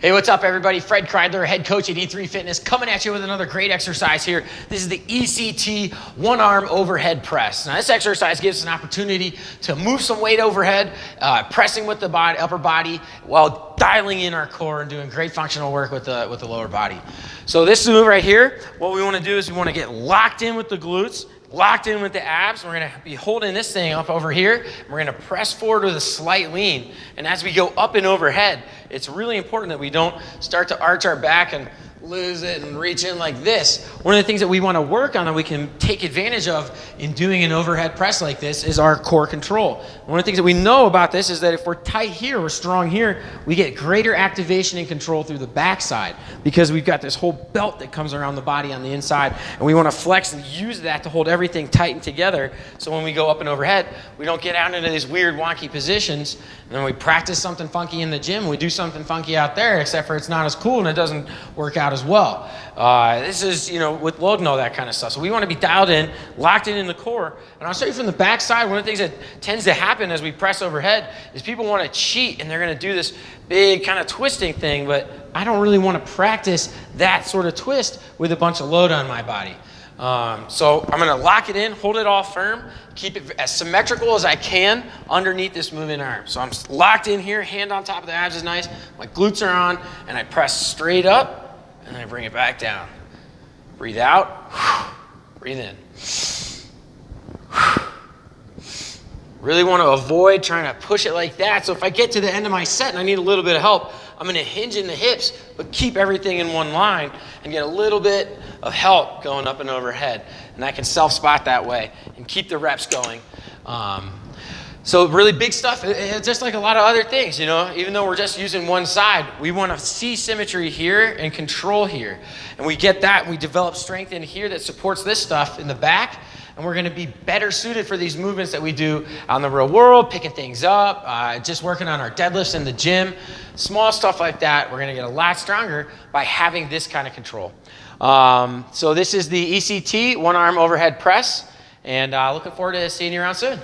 Hey, what's up, everybody? Fred Kreidler, head coach at E3 Fitness, coming at you with another great exercise here. This is the ECT one-arm overhead press. Now, this exercise gives us an opportunity to move some weight overhead, pressing with the upper body while dialing in our core and doing great functional work with the lower body. So this move right here, what we want to do is we want to get locked in with the glutes, locked in with the abs. We're gonna be holding this thing up over here. We're gonna press forward with a slight lean. And as we go up and overhead, it's really important that we don't start to arch our back and lose it and reach in like this. One of the things that we wanna work on that we can take advantage of in doing an overhead press like this is our core control. One of the things that we know about this is that if we're tight here, we're strong here, we get greater activation and control through the backside because we've got this whole belt that comes around the body on the inside, and we wanna flex and use that to hold everything tight and together, so when we go up and overhead, we don't get out into these weird wonky positions, and then we practice something funky in the gym, we do something funky out there, except for it's not as cool and it doesn't work out as well. This is, with load and all that kind of stuff. So we want to be dialed in, locked in the core. And I'll show you from the back side, one of the things that tends to happen as we press overhead is people want to cheat and they're going to do this big kind of twisting thing, but I don't really want to practice that sort of twist with a bunch of load on my body. So I'm going to lock it in, hold it all firm, keep it as symmetrical as I can underneath this moving arm. So I'm locked in here, hand on top of the abs is nice, my glutes are on, and I press straight up, and then I bring it back down. Breathe out, breathe in. Really want to avoid trying to push it like that. So if I get to the end of my set and I need a little bit of help, I'm going to hinge in the hips, but keep everything in one line and get a little bit of help going up and overhead. And I can self-spot that way and keep the reps going. So really big stuff, it's just like a lot of other things, even though we're just using one side, we want to see symmetry here and control here. And we get that, we develop strength in here that supports this stuff in the back, and we're going to be better suited for these movements that we do out in the real world, picking things up, just working on our deadlifts in the gym, small stuff like that. We're going to get a lot stronger by having this kind of control. So this is the ECT one-arm overhead press, and looking forward to seeing you around soon.